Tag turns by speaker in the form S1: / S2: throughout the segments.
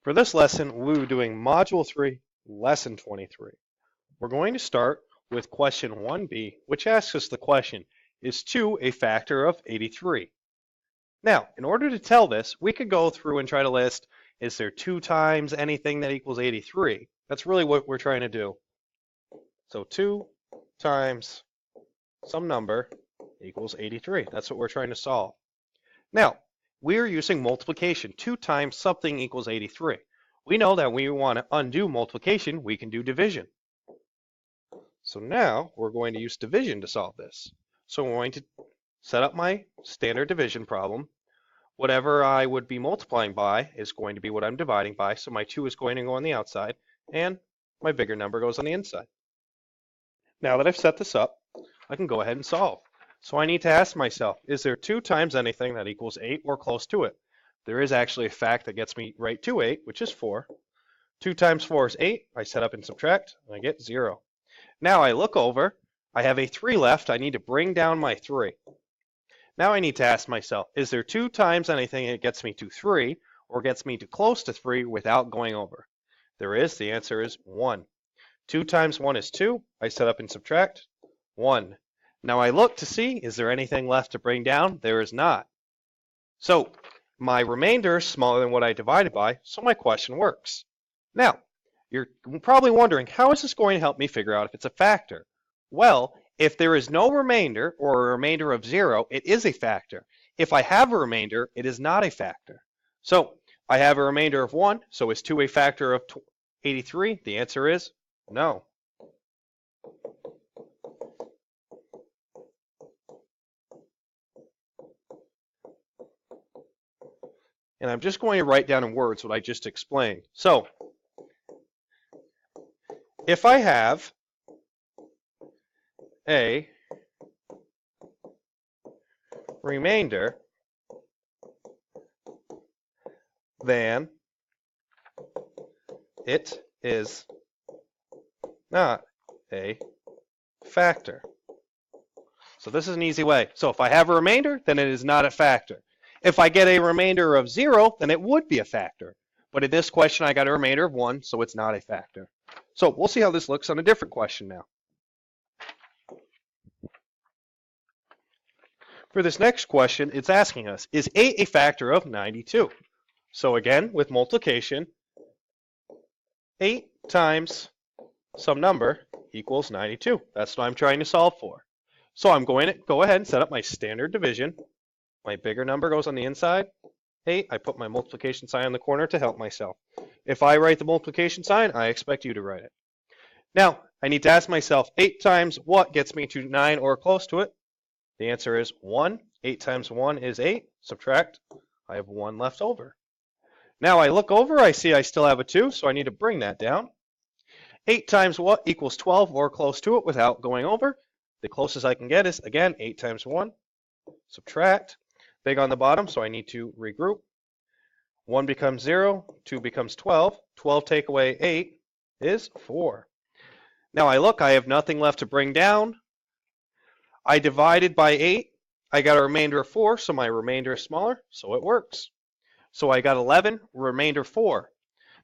S1: For this lesson, we're doing Module 3, Lesson 23. We're going to start with question 1b, which asks us the question, is 2 a factor of 83? Now, in order to tell this, we could go through and try to list, is there 2 times anything that equals 83? That's really what we're trying to do. So 2 times some number equals 83. That's what we're trying to solve. Now, we're using multiplication. 2 times something equals 83. We know that when we want to undo multiplication, we can do division. So now we're going to use division to solve this. So I'm going to set up my standard division problem. Whatever I would be multiplying by is going to be what I'm dividing by. So my 2 is going to go on the outside, and my bigger number goes on the inside. Now that I've set this up, I can go ahead and solve. So I need to ask myself, is there 2 times anything that equals 8 or close to it? There is actually a fact that gets me right to 8, which is 4. 2 times 4 is 8. I set up and subtract, and I get 0. Now I look over. I have a 3 left. I need to bring down my 3. Now I need to ask myself, is there 2 times anything that gets me to 3 or gets me to close to 3 without going over? There is. The answer is 1. 2 times 1 is 2. I set up and subtract. 1. Now I look to see, is there anything left to bring down? There is not. So my remainder is smaller than what I divided by, so my question works. Now, you're probably wondering, how is this going to help me figure out if it's a factor? Well, if there is no remainder or a remainder of 0, it is a factor. If I have a remainder, it is not a factor. So I have a remainder of 1, so is 2 a factor of 83? The answer is no. And I'm just going to write down in words what I just explained. So, if I have a remainder, then it is not a factor. So this is an easy way. So if I have a remainder, then it is not a factor. If I get a remainder of 0, then it would be a factor. But in this question, I got a remainder of 1, so it's not a factor. So we'll see how this looks on a different question now. For this next question, it's asking us, is 8 a factor of 92? So again, with multiplication, 8 times some number equals 92. That's what I'm trying to solve for. So I'm going to go ahead and set up my standard division. My bigger number goes on the inside. 8, I put my multiplication sign on the corner to help myself. If I write the multiplication sign, I expect you to write it. Now, I need to ask myself, 8 times what gets me to 9 or close to it? The answer is 1. 8 times 1 is 8. Subtract. I have 1 left over. Now I look over, I see I still have a 2, so I need to bring that down. 8 times what equals 12 or close to it without going over? The closest I can get is, again, 8 times 1. Subtract. Big on the bottom, so I need to regroup. 1 becomes 0, 2 becomes 12. 12 take away 8 is 4. Now I look, I have nothing left to bring down. I divided by 8. I got a remainder of 4, so my remainder is smaller, so it works. So I got 11, remainder 4.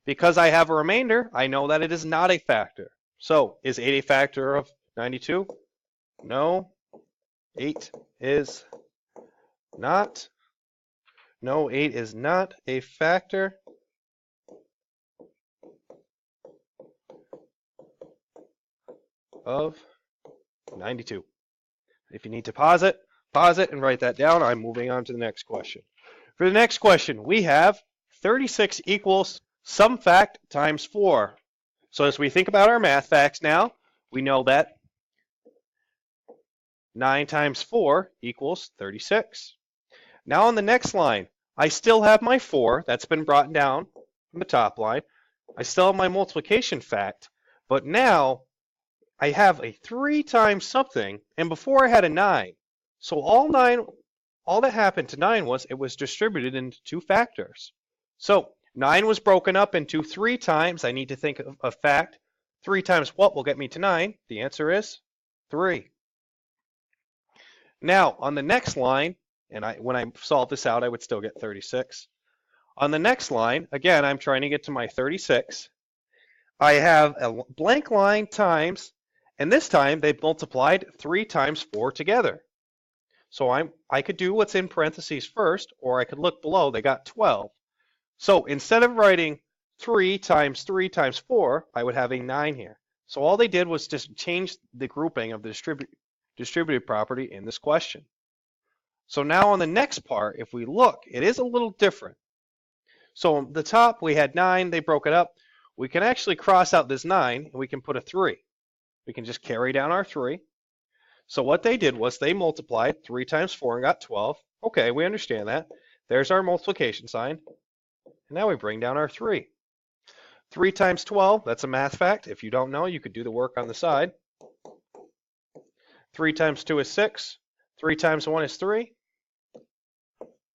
S1: Because I have a remainder, I know that it is not a factor. So is 8 a factor of 92? No. 8 is not. No, 8 is not a factor. Of 92. If you need to pause it and write that down. I'm moving on to the next question. For the next question, we have 36 equals some fact times 4. So as we think about our math facts now, we know that 9 times 4 equals 36. Now on the next line, I still have my 4 that's been brought down from the top line. I still have my multiplication fact, but now I have a 3 times something, and before I had a 9. So all that happened to 9 was it was distributed into 2 factors. So 9 was broken up into 3 times. I need to think of a fact. 3 times what will get me to 9? The answer is 3. Now, on the next line, and when I solve this out, I would still get 36. On the next line, again, I'm trying to get to my 36. I have a blank line times, and this time they've multiplied 3 times 4 together. So I could do what's in parentheses first, or I could look below. They got 12. So instead of writing 3 times 3 times 4, I would have a 9 here. So all they did was just change the grouping of the distributed property in this question. So now on the next part, if we look, it is a little different. So on the top, we had 9. They broke it up. We can actually cross out this 9, and we can put a 3. We can just carry down our 3. So what they did was they multiplied 3 times 4 and got 12. Okay, we understand that. There's our multiplication sign. And now we bring down our 3. 3 times 12, that's a math fact. If you don't know, you could do the work on the side. 3 times 2 is 6. 3 times 1 is 3.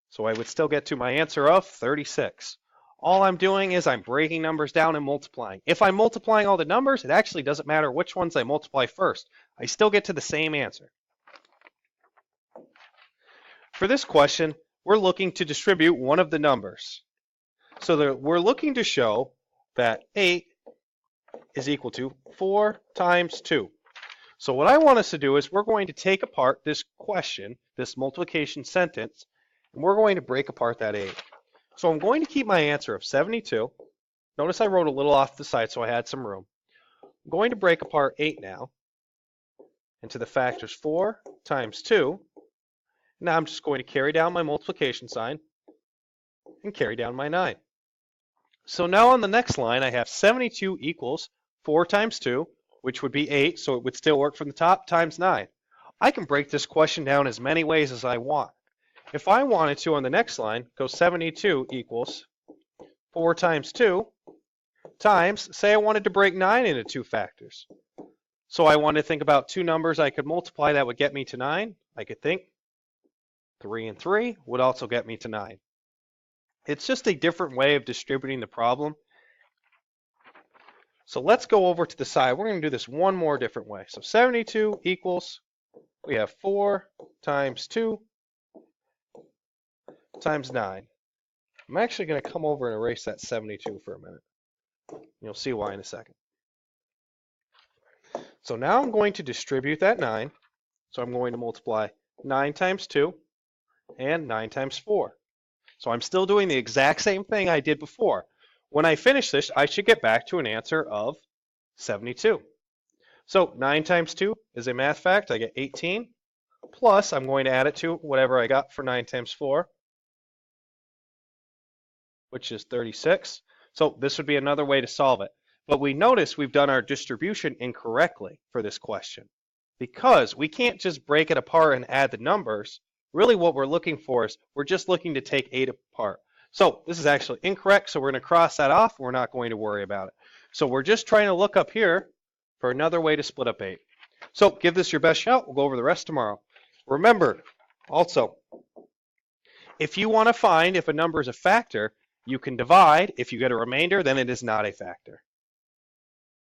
S1: So I would still get to my answer of 36. All I'm doing is I'm breaking numbers down and multiplying. If I'm multiplying all the numbers, it actually doesn't matter which ones I multiply first. I still get to the same answer. For this question, we're looking to distribute one of the numbers. So we're looking to show that 8 is equal to 4 times 2. So what I want us to do is we're going to take apart this question, this multiplication sentence, and we're going to break apart that 8. So I'm going to keep my answer of 72. Notice I wrote a little off the side so I had some room. I'm going to break apart 8 now into the factors 4 times 2. Now I'm just going to carry down my multiplication sign and carry down my 9. So now on the next line, I have 72 equals 4 times 2, which would be 8, so it would still work from the top, times 9. I can break this question down as many ways as I want. If I wanted to, on the next line, go 72 equals 4 times 2 times, say I wanted to break 9 into 2 factors. So I wanted to think about 2 numbers I could multiply that would get me to 9. I could think 3 and 3 would also get me to 9. It's just a different way of distributing the problem. So let's go over to the side. We're going to do this one more different way. So 72 equals, we have 4 times 2 times 9. I'm actually going to come over and erase that 72 for a minute. You'll see why in a second. So now I'm going to distribute that 9. So I'm going to multiply 9 times 2 and 9 times 4. So I'm still doing the exact same thing I did before. When I finish this, I should get back to an answer of 72. So 9 times 2 is a math fact. I get 18. Plus, I'm going to add it to whatever I got for 9 times 4, which is 36. So this would be another way to solve it. But we notice we've done our distribution incorrectly for this question, because we can't just break it apart and add the numbers. Really what we're looking for is we're just looking to take 8 apart. So this is actually incorrect, so we're going to cross that off. We're not going to worry about it. So we're just trying to look up here for another way to split up 8. So give this your best shot. We'll go over the rest tomorrow. Remember, also, if you want to find if a number is a factor, you can divide. If you get a remainder, then it is not a factor.